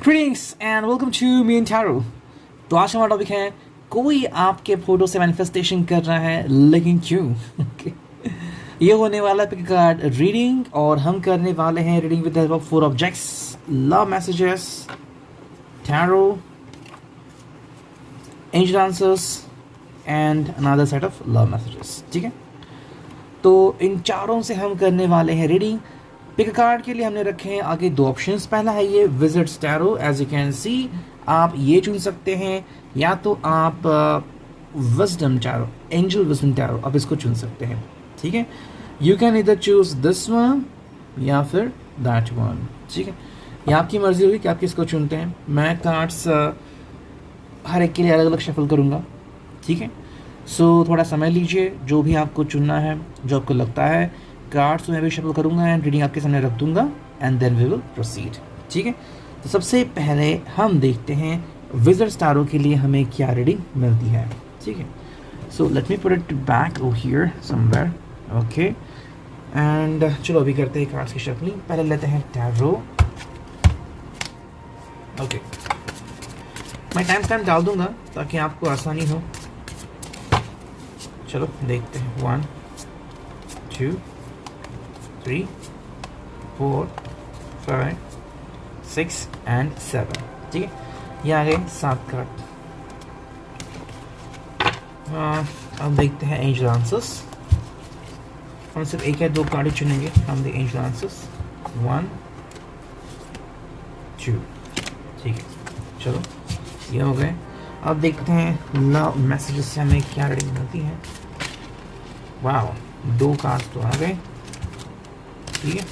Greetings and welcome to me and Taro। तो आज हमारा टॉपिक है कोई आपके फोटो से मैनिफेस्टेशन कर रहा है लेकिन क्यों। Okay। ये होने वाला है पिक कार्ड रीडिंग और हम करने वाले हैं reading with the help of 4 objects, love messages, tarot, angel answers and another set of love messages. ठीक है, तो इन चारों से हम करने वाले हैं रीडिंग। पिक कार्ड के लिए हमने रखे हैं आगे 2 ऑप्शंस। पहला है ये visits tarot, as you can see आप ये चुन सकते हैं, या तो आप wisdom tarot, angel wisdom tarot, आप इसको चुन सकते हैं। ठीक है, यू कैन इधर चूज दिस वन या फिर दैट वन। ठीक है, ये आपकी मर्जी होगी कि आप किसको चुनते हैं। मैं कार्ड्स हर एक के लिए अलग अलग शफल करूँगा। ठीक है, सो थोड़ा समय लीजिए, जो भी आपको चुनना है, जो आपको लगता है। कार्ड्स मैं भी शफल करूँगा एंड रीडिंग आपके सामने रख दूंगा and then we will proceed. ठीक है, तो सबसे पहले हम देखते हैं विजिट्स टैरो के लिए हमें क्या रीडिंग मिलती है। ठीक है, so let me put it back over here somewhere. Okay, and चलो अभी करते हैं कार्ड्स की शफलिंग। पहले लेते हैं टैरो। ओके, मैं टाइम स्टैम्प डाल दूंगा ताकि आपको आसानी हो। चलो देखते हैं 1 2 3 4 5 6 एंड 7। ठीक है, ये आ गए 7 कार्ड। अब देखते हैं एंजल आंसर्स। हम सिर्फ एक या 2 कार्ड ही चुनेंगे फ्रॉम द एंजल आंसर्स। 1 2। ठीक है, चलो ये हो गए। अब देखते हैं लव मैसेजेस से हमें क्या रीडिंग मिलती है। वाओ, 2 कार्ड्स तो आ गए। ठीक है,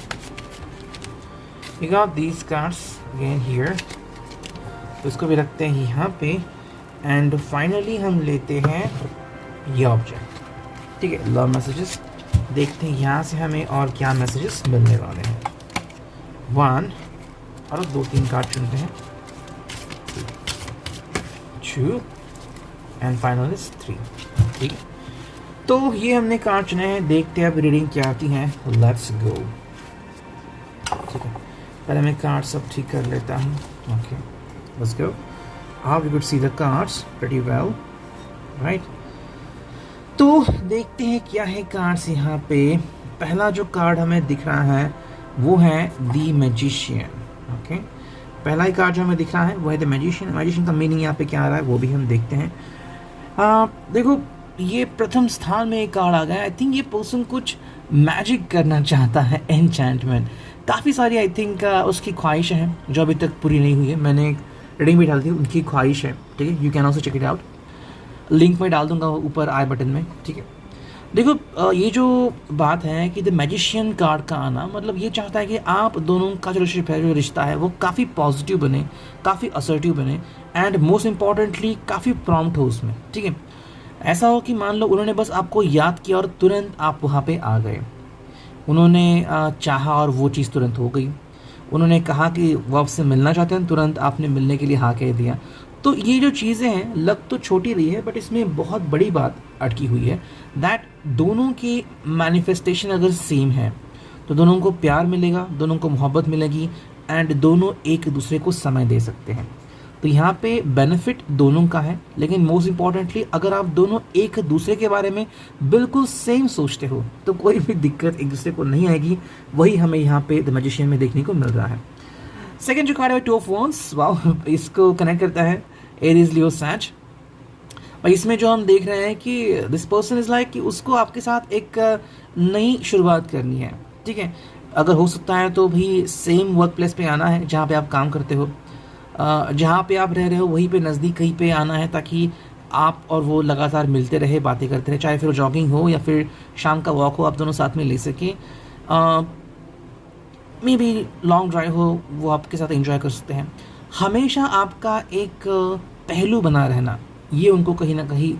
we got these cards again here, तो इसको भी रखते हैं यहाँ पे एंड फाइनली हम लेते हैं ये ऑब्जेक्ट। ठीक है, लव मैसेजेस। देखते हैं यहाँ से हमें और क्या मैसेजेस मिलने वाले हैं। 1 और 2-3 कार्ड चुनते हैं। 2 एंड फाइनल इज 3। ठीक है, तो ये हमने कार्ड चुने हैं। देखते हैं अब रीडिंग क्या आती है। Let's go. ठीक है, पहले मैं कार्ड सब ठीक कर लेता हूँ। Okay, let's go. How you could see the cards pretty well, right. तो देखते हैं क्या है कार्ड्स यहाँ पे। पहला जो कार्ड हमें दिख रहा है वो है द मैजिशियन। ओके, पहला ही कार्ड जो हमें दिख रहा है वो है द मैजिशियन। मैजिशियन का मीनिंग यहाँ पे क्या आ रहा है वो भी हम देखते हैं। देखो, ये प्रथम स्थान में एक कार्ड आ गया। आई थिंक ये पर्सन कुछ मैजिक करना चाहता है, एन्चेंटमेंट। काफ़ी सारी आई थिंक उसकी ख्वाहिश है जो अभी तक पूरी नहीं हुई है। मैंने एक रीडिंग भी डाली थी, उनकी ख्वाहिश है। ठीक है, you can also check it out, link में डाल दूंगा ऊपर आई बटन में। ठीक है, देखो ये जो बात है कि द मैजिशियन कार्ड का आना मतलब ये चाहता है कि आप दोनों का जो रिलेशनशिप है, जो रिश्ता है, वो काफ़ी पॉजिटिव बने, काफ़ी असर्टिव बने एंड मोस्ट इम्पॉर्टेंटली काफ़ी प्रॉम्प्ट हो उसमें। ठीक है, ऐसा हो कि मान लो उन्होंने बस आपको याद किया और तुरंत आप वहाँ पे आ गए। उन्होंने चाहा और वो चीज़ तुरंत हो गई। उन्होंने कहा कि वो आपसे मिलना चाहते हैं, तुरंत आपने मिलने के लिए हाँ कह दिया। तो ये जो चीज़ें हैं लग तो छोटी रही है बट इसमें बहुत बड़ी बात अटकी हुई है। दैट दोनों की मैनिफेस्टेशन अगर सेम है तो दोनों को प्यार मिलेगा, दोनों को मोहब्बत मिलेगी एंड दोनों एक दूसरे को समय दे सकते हैं। तो यहाँ पे बेनिफिट दोनों का है, लेकिन मोस्ट इम्पॉर्टेंटली अगर आप दोनों एक दूसरे के बारे में बिल्कुल सेम सोचते हो तो कोई भी दिक्कत एक दूसरे को नहीं आएगी। वही हमें यहाँ पे द मैजिशियन में देखने को मिल रहा है। सेकेंड जो कार्ड है 2 ऑफ वॉन्ड्स। वाओ, इसको कनेक्ट करता है एरीज, लियो, सैज। और इसमें जो हम देख रहे हैं कि दिस पर्सन इज लाइक कि उसको आपके साथ एक नई शुरुआत करनी है। ठीक है, अगर हो सकता है तो भी सेम वर्क प्लेस पे आना है जहाँ पे आप काम करते हो, जहाँ पे आप रह रहे हो वहीं पे नज़दीक कहीं पे आना है ताकि आप और वो लगातार मिलते रहे, बातें करते रहे। चाहे फिर जॉगिंग हो या फिर शाम का वॉक हो, आप दोनों साथ में ले सकें। मे बी लॉन्ग ड्राइव हो, वो आपके साथ एंजॉय कर सकते हैं। हमेशा आपका एक पहलू बना रहना ये उनको कहीं ना कहीं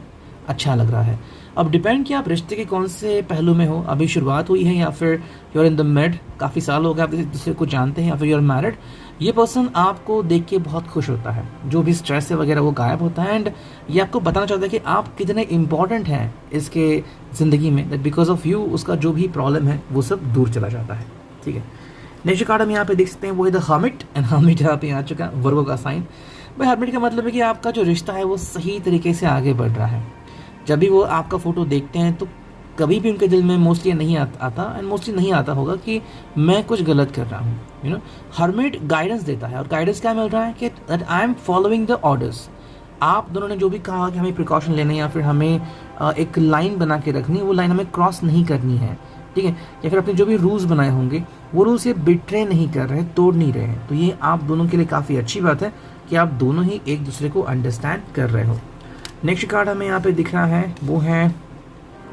अच्छा लग रहा है। अब डिपेंड कि आप रिश्ते के कौन से पहलू में हो, अभी शुरुआत हुई है या फिर you are in the mid, काफ़ी साल हो गए आप एक दूसरे को जानते हैं, या फिर यू आर मैरिड। ये पर्सन आपको देख के बहुत खुश होता है, जो भी स्ट्रेस है वगैरह वो गायब होता है एंड ये आपको बताना चाहता है कि आप कितने इंपॉर्टेंट हैं इसके ज़िंदगी में, दैट बिकॉज ऑफ यू उसका जो भी प्रॉब्लम है वो सब दूर चला जाता है। ठीक है, नेक्स्ट कार्ड हम यहाँ पे देख सकते हैं वो है द हर्मिट, एंड हर्मिट यहाँ पे आ चुका है, वर्गो का साइन। भाई हर्मिट का मतलब है कि आपका जो रिश्ता है वो सही तरीके से आगे बढ़ रहा है। जब भी वो आपका फ़ोटो देखते हैं तो कभी भी उनके दिल में मोस्टली नहीं आता एंड मोस्टली नहीं आता होगा कि मैं कुछ गलत कर रहा हूँ, यू नो। हर्मिट गाइडेंस देता है, और गाइडेंस क्या मिल रहा है कि that I am following the orders. आप दोनों ने जो भी कहा कि हमें प्रिकॉशन लेने या फिर हमें एक लाइन बना के रखनी, वो लाइन हमें क्रॉस नहीं करनी है, ठीक है, या फिर अपने जो भी रूल्स बनाए होंगे वो रूल्स ये बिट्रे नहीं कर रहे, तोड़ नहीं रहे हैं। तो ये आप दोनों के लिए काफ़ी अच्छी बात है कि आप दोनों ही एक दूसरे को अंडरस्टैंड कर रहे हो। नेक्स्ट कार्ड हमें यहाँ पे दिख रहा है वो है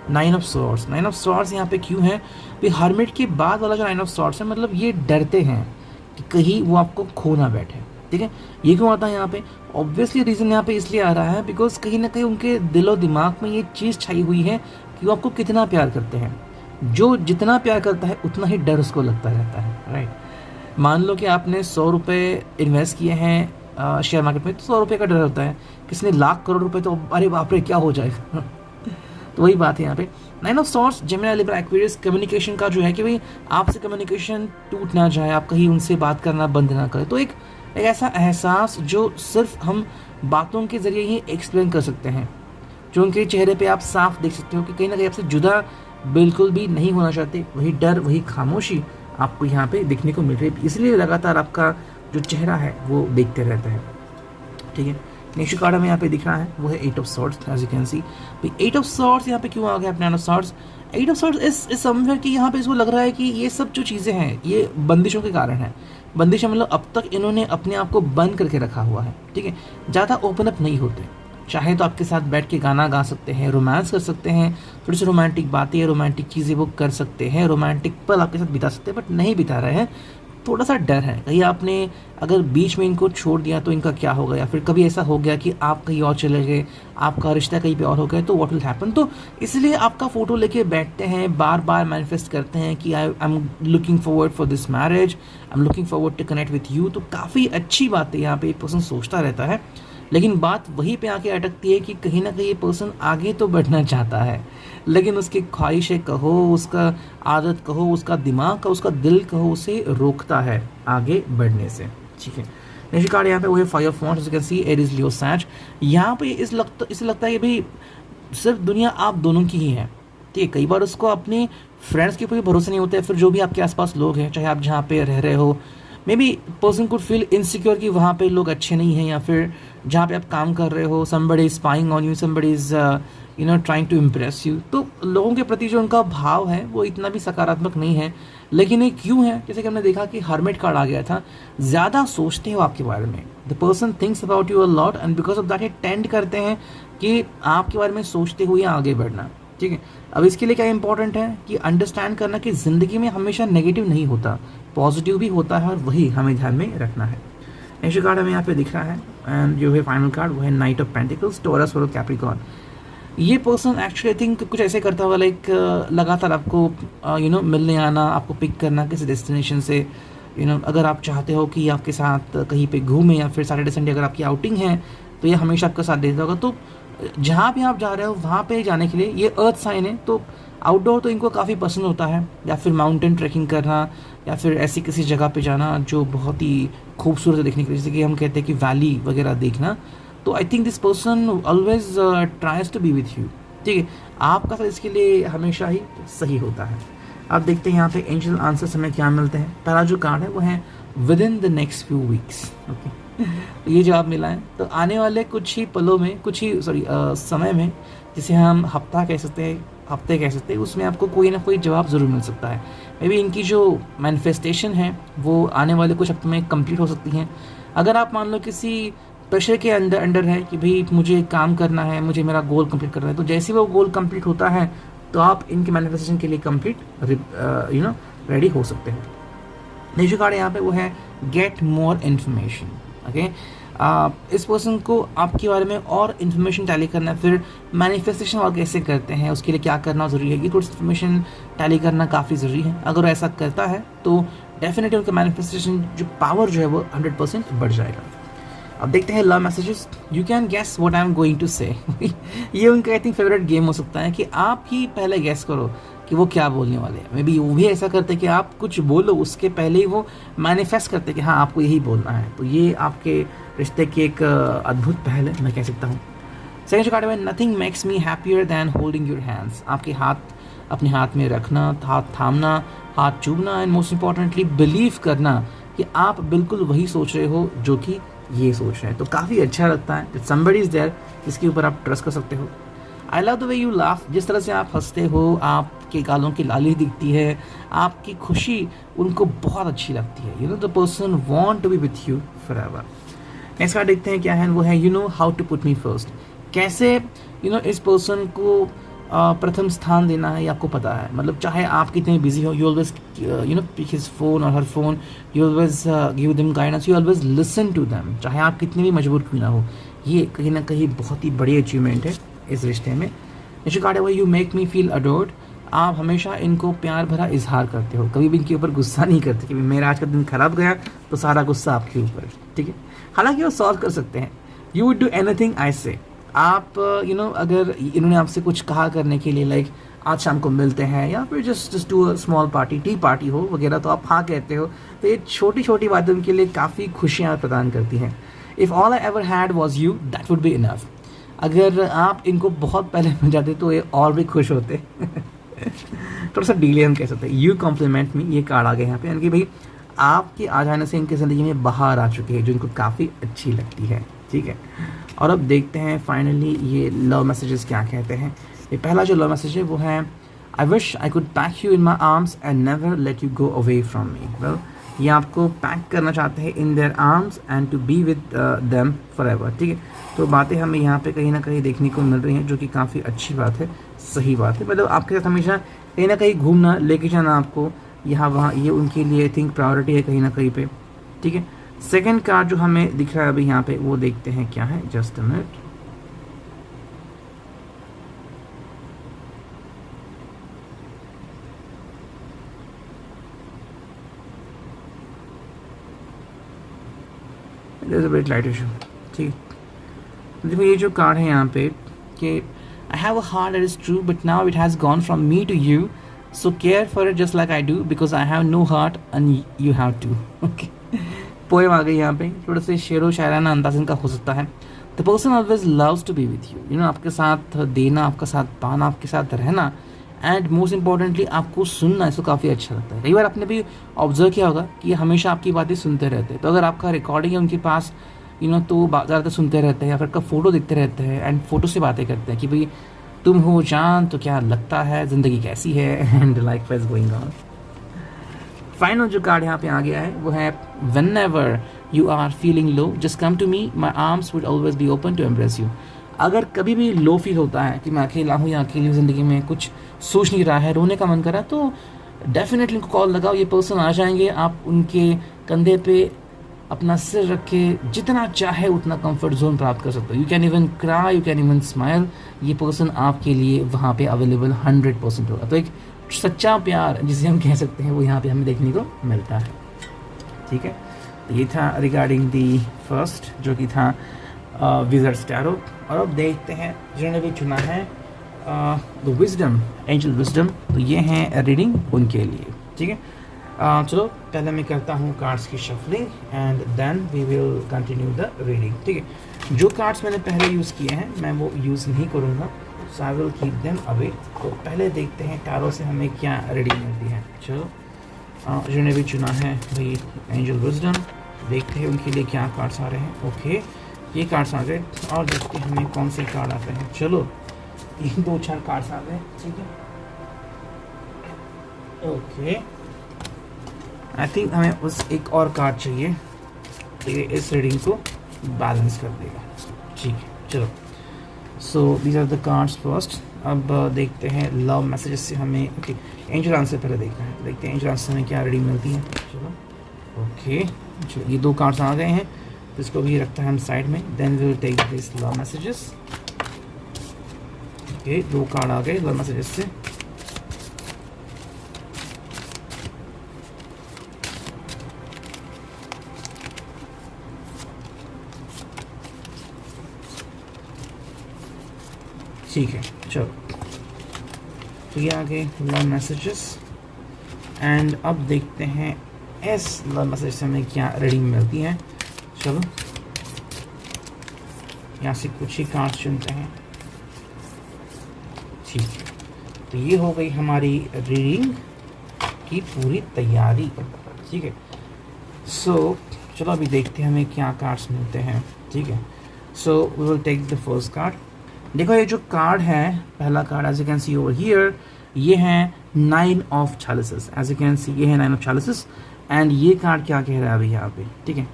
nine of swords. Nine of swords यहाँ पे क्यों है? भी हर्मिट के बाद वाला जो नाइन ऑफ सॉर्ड्स है, मतलब ये डरते हैं कि कहीं वो आपको खो ना बैठे, ठीक है। ये क्यों आता है यहाँ पे? ऑब्वियसली रीज़न यहाँ पे इसलिए आ रहा है बिकॉज कहीं ना कहीं उनके दिलो दिमाग में ये चीज़ छाई हुई है कि वो आपको कितना प्यार करते हैं। जो जितना प्यार करता है उतना ही डर उसको लगता रहता है, राइट। मान लो कि आपने 100 रुपये इन्वेस्ट किए हैं शेयर मार्केट में, तो 100 रुपये का डर होता है। किसी ने लाख करोड़ रुपए, तो अरे बाप रे क्या हो जाएगा। तो वही बात है यहाँ पे। Nine of swords Gemini Libra Aquarius communication का जो है कि भाई आपसे कम्युनिकेशन टूट ना जाए, आप कहीं उनसे बात करना बंद ना करें। तो एक ऐसा एहसास जो सिर्फ हम बातों के ज़रिए ही एक्सप्लेन कर सकते हैं, जो उनके चेहरे पे आप साफ देख सकते हो कि कहीं ना कहीं आपसे जुदा बिल्कुल भी नहीं होना चाहते। वही डर, वही खामोशी आपको यहाँ पे दिखने को मिल रही है, इसलिए लगातार आपका जो चेहरा है वो देखते रहता है, ठीक है। नेक्स्ट कार्ड हमें यहाँ पे दिख रहा है वो है eight of swords, as you can see. भाई एट ऑफ सॉर्ड्स यहाँ पे क्यों आ गया अपने? Nine of swords, eight of swords is somewhere कि यहाँ पे इसको लग रहा है कि ये सब जो चीज़ें हैं ये बंदिशों के कारण है। बंदिशें मतलब अब तक इन्होंने अपने आप को बंद करके रखा हुआ है, ठीक है। ज़्यादा ओपन अप नहीं होते। चाहे तो आपके साथ बैठ के गाना गा सकते हैं, रोमांस कर सकते हैं, थोड़ी सी रोमांटिक बातें, रोमांटिक चीज़ें वो कर सकते हैं, रोमांटिक पल आपके साथ बिता सकते हैं, बट नहीं बिता रहे हैं। थोड़ा सा डर है कहीं आपने अगर बीच में इनको छोड़ दिया तो इनका क्या होगा, या फिर कभी ऐसा हो गया कि आप कहीं और चले गए, आपका रिश्ता कहीं पे और हो गया, तो व्हाट विल हैपन। तो इसलिए आपका फ़ोटो लेके बैठते हैं, बार बार मैनिफेस्ट करते हैं कि I am looking forward for this marriage, I am looking forward to connect with you. तो काफ़ी अच्छी बात है, यहाँ पे एक पर्सन सोचता रहता है, लेकिन बात वहीं पे आके अटकती है कि कहीं ना कहीं ये पर्सन आगे तो बढ़ना चाहता है, लेकिन उसकी ख्वाहिशें कहो, उसका आदत कहो, उसका दिमाग कहो, उसका दिल कहो, उसे रोकता है आगे बढ़ने से, ठीक है। नेक्स्ट कार्ड यहाँ पे वो है five of wands, you can see Aries Leo Sag. यहाँ पे इसे लगता है कि भाई सिर्फ दुनिया आप दोनों की ही है, ठीक है। कई बार उसको अपने फ्रेंड्स के ऊपर भी भरोसा नहीं होता है, फिर जो भी आपके आसपास लोग हैं, चाहे आप जहाँ पे रह रहे हो, may be person could feel insecure कि वहाँ पे लोग अच्छे नहीं हैं, या फिर जहाँ पे आप काम कर रहे हो somebody is spying on you, somebody is trying to impress you। तो लोगों के प्रति जो उनका भाव है वो इतना भी सकारात्मक नहीं है। लेकिन ये क्यों है? जैसे कि हमने देखा कि हर्मिट कार्ड आ गया था, ज़्यादा सोचते हो आपके बारे में, the person thinks about you a lot, and because of that ये टेंड करते हैं कि आपके बारे में सोचते हुए आगे बढ़ना, ठीक है। अब इसके लिए क्या इंपॉर्टेंट है कि अंडरस्टैंड करना कि ज़िंदगी में हमेशा नेगेटिव नहीं होता, पॉजिटिव भी होता है, और वही हमें ध्यान में रखना है। नेक्स्ट कार्ड हमें यहाँ पे दिख रहा है, एंड जो है फाइनल कार्ड वो है नाइट ऑफ पेंटिकल्स, टॉरस और कैप्रिकॉर्न। ये पर्सन एक्चुअली आई थिंक कुछ ऐसे करता हुआ, लाइक लगातार आपको मिलने आना, आपको पिक करना किसी डेस्टिनेशन से, अगर आप चाहते हो कि आपके साथ कहीं पे घूमें, या फिर सैटरडे संडे अगर आपकी आउटिंग है तो ये हमेशा आपका साथ देता होगा। तो जहाँ भी आप जा रहे हो वहाँ पे जाने के लिए, ये अर्थ साइन है, तो आउटडोर तो इनको काफ़ी पसंद होता है, या फिर माउंटेन ट्रैकिंग करना, या फिर ऐसी किसी जगह पे जाना जो बहुत ही खूबसूरत है देखने के लिए, जैसे कि हम कहते हैं कि वैली वगैरह देखना। तो I think this person always tries to be with you, ठीक है। आपका साथ इसके लिए हमेशा ही सही होता है। अब देखते हैं यहाँ पे एंजल आंसर्स हमें क्या मिलते हैं। पहला जो कार्ड है वो है with in the next few weeks, okay. ये जवाब मिला है, तो आने वाले कुछ ही पलों में, समय में, जिसे हम हफ्ते कह सकते हैं, उसमें आपको कोई ना कोई जवाब ज़रूर मिल सकता है। मे बी इनकी जो मैनिफेस्टेशन है वो आने वाले कुछ हफ्तों में कंप्लीट हो सकती हैं। अगर आप मान लो किसी प्रेशर के अंडर है कि भाई मुझे काम करना है, मुझे मेरा गोल कंप्लीट करना है, तो जैसे वो गोल कंप्लीट होता है तो आप इनके मैनिफेस्टेशन के लिए कंप्लीट रेडी हो सकते हैं। नेक्स्ट कार्ड यहाँ पे वो है गेट मोर इन्फॉर्मेशन, ओके। इस पर्सन को आपके बारे में और इन्फॉर्मेशन टैली करना है, फिर मैनिफेस्टेशन और कैसे करते हैं, उसके लिए क्या करना ज़रूरी है, ये थोड़ी इन्फॉर्मेशन टैली करना काफ़ी ज़रूरी है। अगर ऐसा करता है तो डेफिनेटली उनका मैनिफेस्टेशन जो पावर जो है वो 100% बढ़ जाएगा। अब देखते हैं love messages. You can guess what I am going to say. ये उनका आई थिंक फेवरेट गेम हो सकता है कि आप ही पहले गेस करो कि वो क्या बोलने वाले हैं. मे बी वो भी ऐसा करते कि आप कुछ बोलो उसके पहले ही वो मैनिफेस्ट करते कि हाँ आपको यही बोलना है. तो ये आपके रिश्ते की एक अद्भुत पहल है, मैं कह सकता हूँ. सेकंड कार्ड में nothing makes me happier than holding your hands. आपके हाथ अपने हाथ में रखना, हाथ थामना, हाथ चूमना, एंड मोस्ट इंपॉर्टेंटली बिलीव करना कि आप बिल्कुल वही सोच रहे हो जो कि ये सोच रहे हैं. तो काफ़ी अच्छा लगता है. समबडी इज़ देयर जिसके ऊपर आप ट्रस्ट कर सकते हो. I love the way you laugh. जिस तरह से आप हंसते हो, आपके गालों की लाली दिखती है, आपकी खुशी उनको बहुत अच्छी लगती है. You know the person want to be with you forever. Next card देखते हैं क्या है. वो है you know how to put me first. कैसे इस पर्सन को प्रथम स्थान देना है ये आपको पता है. मतलब चाहे आप कितने बिजी हो, you always pick his phone और हर phone, you always give them guidance, you always listen to them, चाहे आप कितने भी मजबूर क्यों ना हो. ये कहीं ना कहीं बहुत ही बड़ी अचीवमेंट है इस रिश्ते में. नेक्स्ट कार्ड है वो you make me feel adored. आप हमेशा इनको प्यार भरा इजहार करते हो, कभी भी इनके ऊपर गुस्सा नहीं करते कि मेरा आज का दिन खराब गया तो सारा गुस्सा आपके ऊपर. ठीक है, हालांकि वो सॉल्व कर सकते हैं. You would do anything I से. आप अगर इन्होंने आपसे कुछ कहा करने के लिए, लाइक आज शाम को मिलते हैं या फिर just do a small party, T party हो वगैरह, तो आप हाँ कहते हो. तो ये छोटी छोटी बातें उनके लिए काफ़ी खुशियाँ प्रदान करती हैं. If all I ever had was you that would be enough. अगर आप इनको बहुत पहले मिल जाते तो ये और भी खुश होते. थोड़ा सा डीले हम कह सकते हैं. यू कॉम्प्लीमेंट मी, ये कार्ड आ गए यहाँ पे, यानी कि भाई आपके आ जाने से इनकी ज़िंदगी में बाहर आ चुकी है जो इनको काफ़ी अच्छी लगती है. ठीक है, और अब देखते हैं फाइनली ये लव मैसेजेस क्या कहते हैं. ये पहला जो लव मैसेज है वो है I wish I could pack you in my arms and never let you go away from me. Well, ये आपको पैक करना चाहते हैं in their arms and to be with them forever. ठीक है, तो बातें हमें यहाँ पे कहीं ना कहीं देखने को मिल रही हैं जो कि काफ़ी अच्छी बात है, सही बात है. मतलब आपके साथ हमेशा कहीं ना कहीं घूमना, लेके जाना आपको यहाँ वहाँ, ये उनके लिए आई थिंक प्रायोरिटी है कहीं ना कहीं पे. ठीक है, सेकेंड कार्ड जो हमें दिख रहा है अभी यहाँ पे वो देखते हैं क्या है. Just a minute. Light issue. ठीक है, देखो ये जो कार्ड है यहाँ पे कि I have a heart that is true but now it has gone from me to you, so care for it just like I do because I have no heart and you have two. Okay, poem आ गई यहाँ पे. थोड़ा से शेरो शायराना अंदाज इनका हो सकता है. The person always loves to be with you. You know आपके साथ देना, आपका साथ पाना, आपके साथ रहना, एंड मोस्ट इंपॉर्टेंटली आपको सुनना, इसको काफ़ी अच्छा लगता है. कई बार आपने भी ऑब्जर्व किया होगा कि ये हमेशा आपकी बातें सुनते रहते हैं. तो अगर आपका रिकॉर्डिंग है उनके पास तो ज़्यादातर सुनते रहते हैं या फिर आपका फ़ोटो देखते रहते हैं एंड फोटो से बातें करते हैं कि भाई तुम हो जान तो क्या लगता है, ज़िंदगी कैसी है, and likewise going on. Final जो कार्ड यहाँ पे आ गया है वो है whenever you are feeling low just come to me, my arms would always be open to embrace you. अगर कभी भी लो फील होता है कि मैं अकेला हूँ या अकेली ज़िंदगी में कुछ सोच नहीं रहा है, रोने का मन कर रहा है, तो डेफिनेटली उनको कॉल लगाओ. ये पर्सन आ जाएंगे. आप उनके कंधे पे अपना सिर रख के जितना चाहे उतना कंफर्ट जोन प्राप्त कर सकते हो. You can even cry, you can even smile. ये पर्सन आपके लिए वहाँ पे अवेलेबल 100% होगा. तो एक सच्चा प्यार जिसे हम कह सकते हैं वो यहाँ पे हमें देखने को मिलता है. ठीक है, तो ये था रिगार्डिंग दी फर्स्ट जो कि था विज़र्ड्स टैरो. और अब देखते हैं जिन्होंने भी चुना है द विजडम, एंजल विजडम. तो ये हैं रीडिंग उनके लिए. ठीक है, चलो पहले मैं करता हूँ कार्ड्स की shuffling and then we will continue the reading. ठीक है, जो कार्ड्स मैंने पहले यूज़ किए हैं मैं वो यूज़ नहीं करूँगा, so I will keep them away. तो पहले देखते हैं टैरो से हमें क्या रीडिंग मिलती है. चलो जिन्होंने भी चुना है भाई एंजल विजडम, देखते हैं उनके लिए क्या कार्ड्स आ रहे हैं. ओके, ये कार्ड्स आ गए और देखते हैं हमें कौन से कार्ड आते हैं. चलो ये 2-4 कार्ड्स आ गए. ठीक है, ओके, आई थिंक हमें उस एक और कार्ड चाहिए तो ये इस रीडिंग को बैलेंस कर देगा. ठीक है, चलो so these are the cards first. अब देखते हैं लव मैसेजेस से हमें. ओके, एंजल आंसर पहले देखना है. देखते हैं एंजल आंसर से हमें क्या रीडिंग मिलती है. चलो ओके, चलो ये 2 कार्ड्स आ गए हैं तो इसको भी रखते हैं हम साइड में. Then we will take this love messages. Okay, 2 card आ गए लव मैसेजेस से. ठीक है, चलो तो ये आगे लव मैसेजेस, एंड अब देखते हैं एस लव मैसेज से हमें क्या रीडिंग मिलती है। चलो यहाँ से कुछ ही कार्ड चुनते हैं। ठीक है, तो ये हो गई हमारी रीडिंग की पूरी तैयारी। ठीक है, सो चलो अभी देखते हैं हमें क्या कार्ड्स मिलते हैं। ठीक है, so we will take the first card. देखो ये जो कार्ड है, पहला card as you can see over here, ये है 9 of chalices। As you can see ये है 9 ऑफ chalices, एंड ये कार्ड क्या कह रहा है अभी यहाँ पे। ठीक है,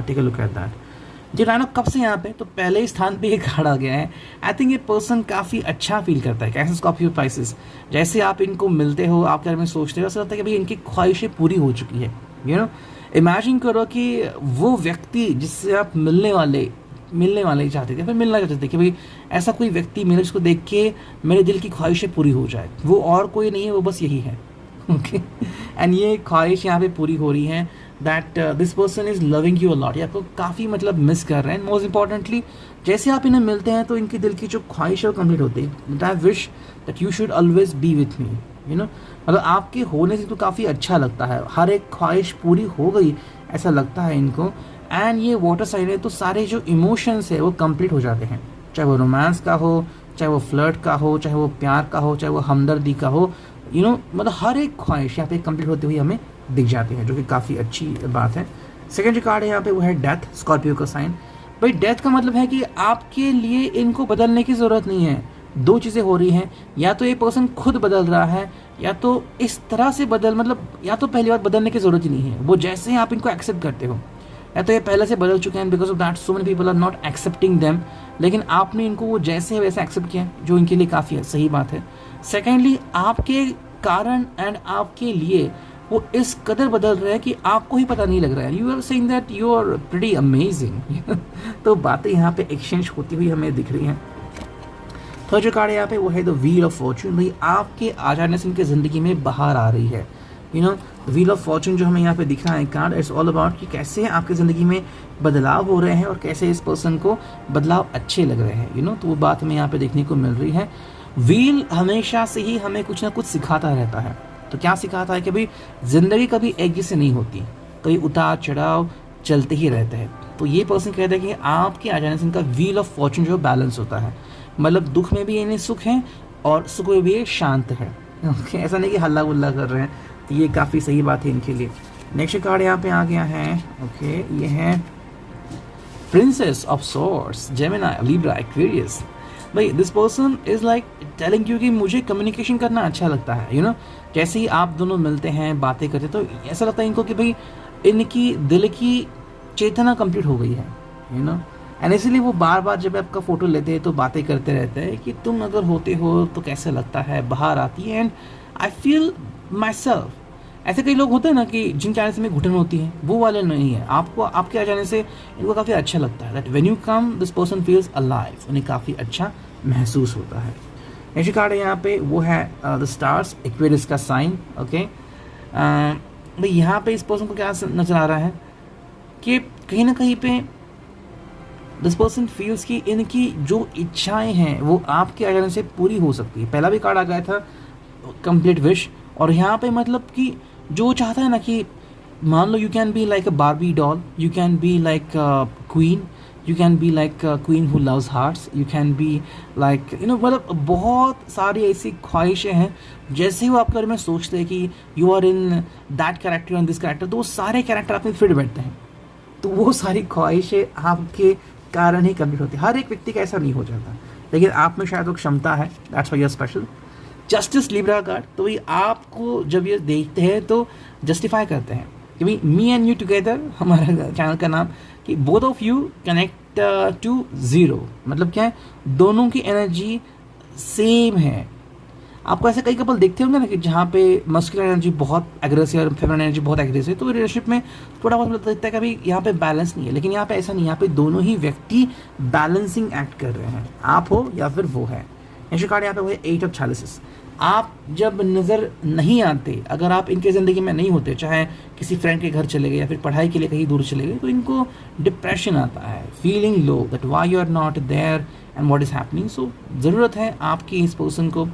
take a look at that. जी राइनो कब से यहाँ पे, तो पहले ही स्थान पे ये कार्ड आ गया है। आई थिंक ये पर्सन काफ़ी अच्छा फील करता है। कैसे स्कॉर्पियो पाइसेस, जैसे आप इनको मिलते हो, आपके बारे में सोचते हो, ऐसा लगता है कि भाई इनकी ख्वाहिशें पूरी हो चुकी है। यू नो, इमेजिन करो कि वो व्यक्ति जिससे आप मिलने वाले ही चाहते थे, फिर मिलना चाहते थे कि भाई ऐसा कोई व्यक्ति मेरे, जिसको देख के मेरे दिल की ख्वाहिशें पूरी हो जाए। वो और कोई नहीं है, वो बस यही है। ओके, एंड ये ख्वाहिश यहाँ पे पूरी हो रही है that this person is loving you a lot. ये आपको काफ़ी मतलब मिस कर रहे हैं। मोस्ट इंपॉर्टेंटली जैसे आप इन्हें मिलते हैं तो इनकी दिल की जो ख्वाहिश है वो कंप्लीट होती है। I wish that you should always be with me. You know, मतलब आपके होने से तो काफ़ी अच्छा लगता है, हर एक ख्वाहिश पूरी हो गई ऐसा लगता है इनको। एंड ये वाटर साइन है, तो सारे जो इमोशंस है वो कंप्लीट हो जाते हैं, चाहे वो रोमांस का हो, चाहे वो फ्लर्ट का हो, चाहे वो प्यार का हो, चाहे वो हमदर्दी का हो। यू नो, मतलब हर एक ख्वाहिश यहाँ पे कंप्लीट होती हुई हमें दिख जाती है, जो कि काफ़ी अच्छी बात है। सेकेंड जो कार्ड है यहाँ पे वो है डेथ, स्कॉर्पियो का साइन। भाई डेथ का मतलब है कि आपके लिए इनको बदलने की ज़रूरत नहीं है। दो चीज़ें हो रही हैं, या तो ये पर्सन खुद बदल रहा है, या तो इस तरह से मतलब या तो पहली बार बदलने की ज़रूरत ही नहीं है, वो जैसे हैं आप इनको एक्सेप्ट करते हो, या तो ये पहले से बदल चुके हैं। Because of that so many people are not accepting them, लेकिन आपने इनको वो जैसे है वैसे एक्सेप्ट किया, जो इनके लिए काफ़ी सही बात है। सेकेंडली आपके कारण एंड आपके लिए वो इस कदर बदल रहे हैं कि आपको ही पता नहीं लग रहा है। You are saying that you are pretty amazing. तो बातें यहाँ पे एक्सचेंज होती हुई हमें दिख रही हैं। थर्ड जो कार्ड है यहाँ पे वो है द व्हील ऑफ फॉर्चून। भाई आपके आ जाने से इनकी ज़िंदगी में बाहर आ रही है। You no, wheel of Fortune जो हमें यहाँ पे दिख रहा है कार्ड, इट्स ऑल अबाउट कि कैसे आपकी ज़िंदगी में बदलाव हो रहे हैं और कैसे इस पर्सन को बदलाव अच्छे लग रहे हैं। यू नो, तो वो बात हमें यहाँ पे देखने को मिल रही है। व्हील हमेशा से ही हमें कुछ ना कुछ सिखाता रहता है। तो क्या सिखाता है कि भाई ज़िंदगी कभी एक जैसे नहीं होती, कभी उतार चढ़ाव चलते ही रहते हैं। तो ये पर्सन कहता है कि आपके आ जाने से इनका व्हील ऑफ फॉर्चून जो बैलेंस होता है, मतलब दुख में भी इन्हें सुख है और सुख में भी ये शांत है। ओके, ऐसा नहीं कि हल्ला गुल्ला कर रहे हैं। तो ये काफ़ी सही बात है इनके लिए। नेक्स्ट कार्ड यहाँ पे आ गया है, ओके, ये है princess of swords, Gemini, Libra, Aquarius. भाई this person is like telling you कि मुझे कम्युनिकेशन करना अच्छा लगता है। यू नो, जैसे ही आप दोनों मिलते हैं, बातें करते, तो ऐसा लगता है इनको कि भाई इनकी दिल की चेतना कंप्लीट हो गई है। यू नो, एंड इसीलिए वो बार बार जब आपका फ़ोटो लेते हैं तो बातें करते रहते हैं कि तुम अगर होते हो तो कैसे लगता है, बाहर आती है। And I feel my self. ऐसे कई लोग होते हैं ना कि जिनके आने से में घुटन होती है, वो वाले नहीं है। आपको आपके आ जाने से इनको काफ़ी अच्छा लगता है। That when you come this person feels alive, उन्हें काफ़ी अच्छा महसूस होता है। नेक्स्ट कार्ड है यहाँ पे वो है द स्टार्स, एक्वेरियस का साइन। ओके, भाई यहाँ पे इस पर्सन को क्या नजर आ रहा है कि कहीं ना कहीं पे दिस पर्सन फील्स कि इनकी जो इच्छाएं हैं वो आपके आ जाने से पूरी हो सकती है। पहला भी कार्ड आ गया था कंप्लीट विश, और यहाँ पे मतलब कि जो चाहता है ना कि मान लो you can be like a Barbie doll, you can be like queen, you can be like queen who loves hearts, you can be like you know, मतलब बहुत सारी ऐसी ख्वाहिशें हैं। जैसे ही वो आपके बारे में सोचते हैं कि you are in that character and this character, तो वो सारे कैरेक्टर अपने फिट बैठते हैं। तो वो सारी ख्वाहिशें आपके कारण ही कंप्लीट होती है। हर एक व्यक्ति का ऐसा नहीं हो जाता, लेकिन आप में शायद वो क्षमता है। That's why you are special. Justice libra card, तो भाई आपको जब ये देखते हैं तो जस्टिफाई करते हैं कि भाई मी एंड यू टुगेदर, हमारा चैनल का नाम, कि both of you connect to zero. मतलब क्या है, दोनों की एनर्जी सेम है। आपको ऐसे कई कपल देखते होंगे ना कि जहाँ पे मस्कुलर एनर्जी बहुत एग्रेसिव और फेमिनिन एनर्जी बहुत एग्रेसिव है, तो रिलेशनशिप में थोड़ा बहुत लगता है कि भाई यहाँ पे बैलेंस नहीं है। लेकिन यहाँ पे ऐसा नहीं, यहाँ पे दोनों ही व्यक्ति बैलेंसिंग एक्ट कर रहे हैं, आप हो या फिर वो है। नेक्स्ट कार्ड यहाँ पे वो है 8 ऑफ chalices। आप जब नज़र नहीं आते, अगर आप इनके ज़िंदगी में नहीं होते, चाहे किसी फ्रेंड के घर चले गए या फिर पढ़ाई के लिए कहीं दूर चले गए, तो इनको डिप्रेशन आता है, feeling low that why you are not there and what is happening. सो ज़रूरत है आपकी इस पर्सन को,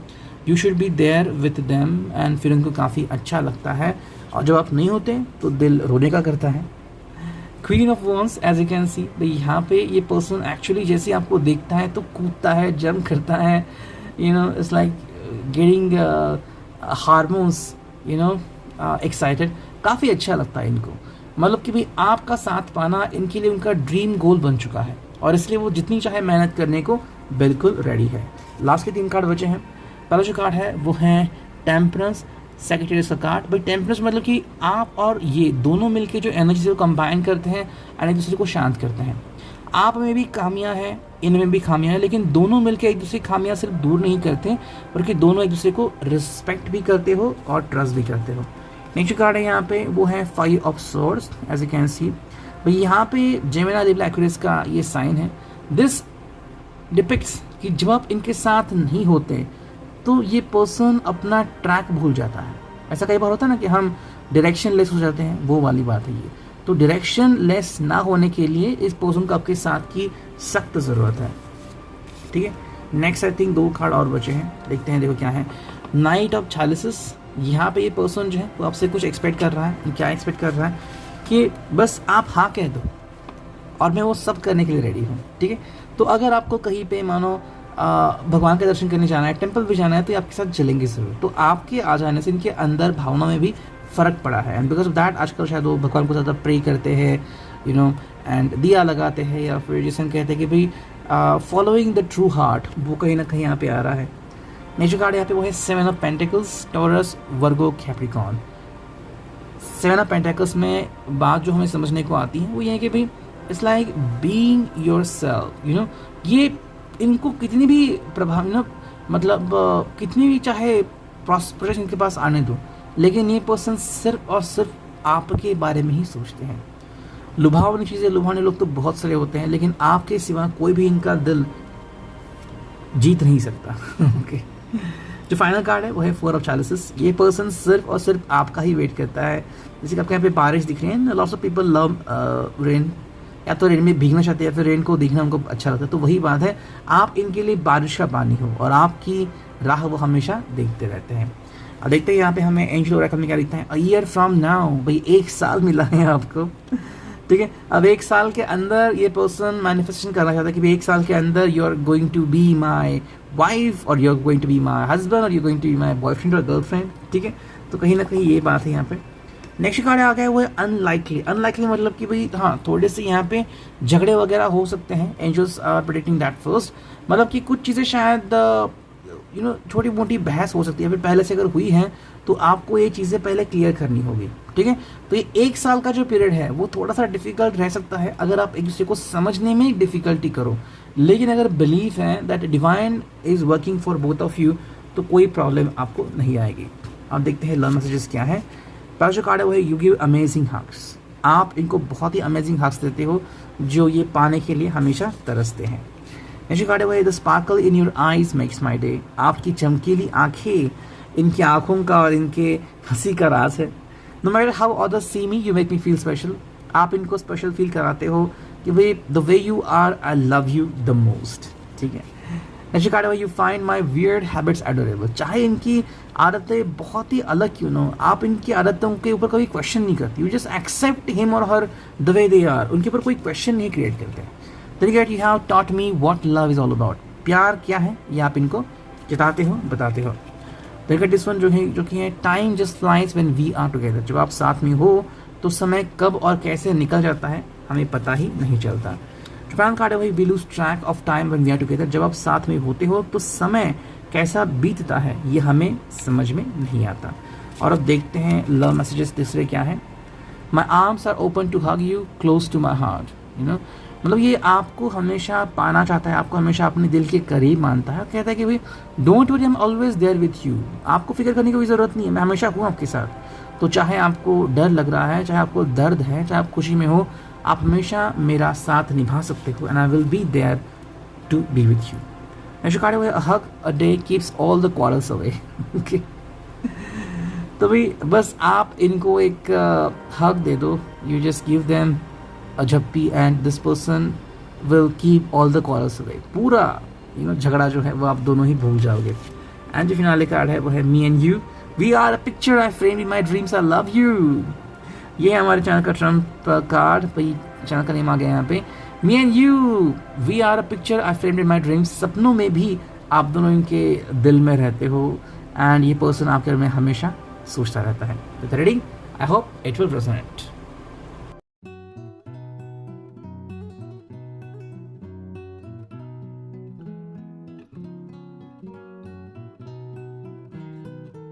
you should be there with them, and फिर उनको काफ़ी अच्छा लगता है। और जब आप नहीं होते तो दिल रोने का करता है। Queen of wands, as you can see, भाई यहाँ पे ये पर्सन एक्चुअली जैसे आपको देखता है तो कूदता है, जंप करता है, you no it's like getting hormones, you know excited. काफ़ी अच्छा लगता है इनको, मतलब कि भाई आपका साथ पाना इनके लिए उनका ड्रीम गोल बन चुका है, और इसलिए वो जितनी चाहे मेहनत करने को बिल्कुल रेडी है। लास्ट के 3 कार्ड बचे हैं। पहला जो कार्ड है वो है टेम्परेंस, सेक्रेटरीज का कार्ड। भाई टेम्परेंस मतलब कि आप और ये दोनों मिलके जो एनर्जी को कंबाइन करते हैं और एक दूसरे को शांत करते हैं। आप में भी खामियां हैं, इनमें भी खामियां हैं, लेकिन दोनों मिलके एक दूसरे की खामियां सिर्फ दूर नहीं करते, बल्कि दोनों एक दूसरे को रिस्पेक्ट भी करते हो और ट्रस्ट भी करते हो। नेक्स्ट कार्ड है यहाँ पे वो है 5 of swords, as you can see. भाई यहाँ पे जेमिनी लिब्रा एक्वेरियस का ये साइन है। दिस डिपिक्ट्स कि जब आप इनके साथ नहीं होते तो ये पर्सन अपना ट्रैक भूल जाता है। ऐसा कई बार होता है ना कि हम डायरेक्शन लेस हो जाते हैं, वो वाली बात है ये। तो डायरेक्शन लेस ना होने के लिए इस पर्सन को आपके साथ की सख्त ज़रूरत है, ठीक है। नेक्स्ट आई थिंक 2 कार्ड और बचे हैं, देखते हैं देखो क्या है। नाइट ऑफ चालिसेस, यहाँ पे ये पर्सन जो है वो आपसे कुछ एक्सपेक्ट कर रहा है। क्या एक्सपेक्ट कर रहा है कि बस आप हाँ कह दो और मैं वो सब करने के लिए रेडी हूँ, ठीक है। तो अगर आपको कहीं पे मानो भगवान के दर्शन करने जाना है, टेंपल भी जाना है, तो ये आपके साथ चलेंगे ज़रूर। तो आपके आ जाने से इनके अंदर भावना में भी फ़र्क पड़ा है, एंड बिकॉज ऑफ दैट आजकल शायद वो भगवान को ज़्यादा प्रे करते हैं, यू नो, एंड दिया लगाते हैं, या फिर जैसे हम कहते हैं कि भाई फॉलोइंग द ट्रू हार्ट, वो कहीं ना कहीं यहाँ पे आ रहा है। नेक्स्ट कार्ड यहाँ पे वो है 7 of pentacles, taurus, Virgo, Capricorn. 7 of pentacles में बात जो हमें समझने को आती है वो ये है कि भाई it's like being yourself, you know. ये इनको कितनी भी प्रभाव ना, मतलब कितनी भी चाहे प्रॉस्पेरिटी इनके पास आने दो, लेकिन ये पर्सन सिर्फ और सिर्फ आपके बारे में ही सोचते हैं। लुभावनी चीज़ें लुभाने लोग तो बहुत सारे होते हैं, लेकिन आपके सिवा कोई भी इनका दिल जीत नहीं सकता। ओके, जो फाइनल कार्ड है वो है 4 ऑफ चालिसेस। ये पर्सन सिर्फ और सिर्फ आपका ही वेट करता है। जैसे कि आपके यहाँ पे बारिश दिख रही है, lots of people love rain, या तो रेन में भीगना चाहते हैं या फिर रेन को देखना उनको अच्छा लगता है। तो वही बात है, आप इनके लिए बारिश का पानी हो और आपकी राह वो हमेशा देखते रहते हैं। और देखते हैं यहाँ पे हमें एंजल ओरेकल में क्या लिखता है, अ ईयर फ्रॉम नाउ। भाई 1 साल मिला है आपको, ठीक है। अब 1 साल के अंदर ये पर्सन मैनिफेस्टेशन करना चाहता है कि 1 साल के अंदर you are going to be my wife, और you are going to be my husband, और you are going to be my boyfriend और गर्लफ्रेंड, ठीक है। तो कहीं ना कहीं ये बात है यहाँ पे। नेक्स्ट कार्ड आ गया वो है अनलाइकली। अनलाइकली मतलब कि भाई हाँ, थोड़े से यहाँ पे झगड़े वगैरह हो सकते हैं। Angels are predicting that first, मतलब कि कुछ चीज़ें शायद यू नो छोटी मोटी बहस हो सकती है, फिर पहले से अगर हुई है तो आपको ये चीज़ें पहले क्लियर करनी होगी, ठीक है। तो ये 1 साल का जो पीरियड है वो थोड़ा सा डिफिकल्ट रह सकता है अगर आप एक दूसरे को समझने में डिफिकल्टी करो, लेकिन अगर बिलीफ है that divine is working for both of you तो कोई प्रॉब्लम आपको नहीं आएगी। आप देखते हैं लव मैसेजेस क्या है। पहला जो कार्ड है वो है यू गिव अमेजिंग हग्स। आप इनको बहुत ही अमेजिंग हग्स देते हो जो ये पाने के लिए हमेशा तरसते हैं। नेक्स्ट कार्ड है वो है the sparkle in your eyes makes my day. आपकी चमकीली आंखें इनकी आंखों का और इनके हंसी का राज है। No matter how others see me you make me feel special. आप इनको स्पेशल फील कराते हो कि भाई the way you are I love you the most, ठीक है। नेक्स्ट कार्ड है you find my weird habits adorable. चाहे इनकी आदतें बहुत ही अलग क्यों ना हो, आप इनकी आदतों के ऊपर कभी क्वेश्चन नहीं करती, यू जस्ट एक्सेप्ट हिम और हर द वे दे आर। उनके ऊपर कोई क्वेश्चन नहीं क्रिएट करते। Then you have taught me what love is all about. प्यार क्या है ये आप इनको जताते हो, बताते हो। देखिए दिस वन जो कि है time just flies when we are together. जब आप साथ में हो तो समय कब और कैसे निकल जाता है हमें पता ही नहीं चलता। जापान कार्ड है वही we lose track of time when we are together. जब आप साथ में होते हो तो समय कैसा बीतता है ये हमें समझ में नहीं आता। और अब देखते हैं लव मैसेजेस दूसरे क्या है। My arms are open to hug you close to my heart, you know. मतलब ये आपको हमेशा पाना चाहता है, आपको हमेशा अपने दिल के करीब मानता है। कहता है कि भाई don't worry, I am always there with you. आपको फिक्र करने की कोई ज़रूरत नहीं है, मैं हमेशा हूँ आपके साथ। तो चाहे आपको डर लग रहा है, चाहे आपको दर्द है, चाहे आप खुशी में हो, आप हमेशा मेरा साथ निभा सकते हो, and I will be there to be with you. Next card है वो hug a day keeps all the quarrels away. Okay, तो भाई बस आप इनको एक हग दे दो, you just give them a झप्पी and this person will keep all the quarrels away. पूरा झगड़ा जो है वो आप दोनों ही भूल जाओगे। एंड जो फिनाले कार्ड है वो है me and you, we are a picture I frame in my dreams, I love you. ये है हमारे चैनल का ट्रम्प कार्ड, भाई चैनल का नेम आ गया यहाँ पे, me and you we are a picture I framed in my dreams. सपनों में भी आप दोनों इनके दिल में रहते हो एंड ये पर्सन आपके में हमेशा सोचता रहता है। तो reading I hope it will resonate.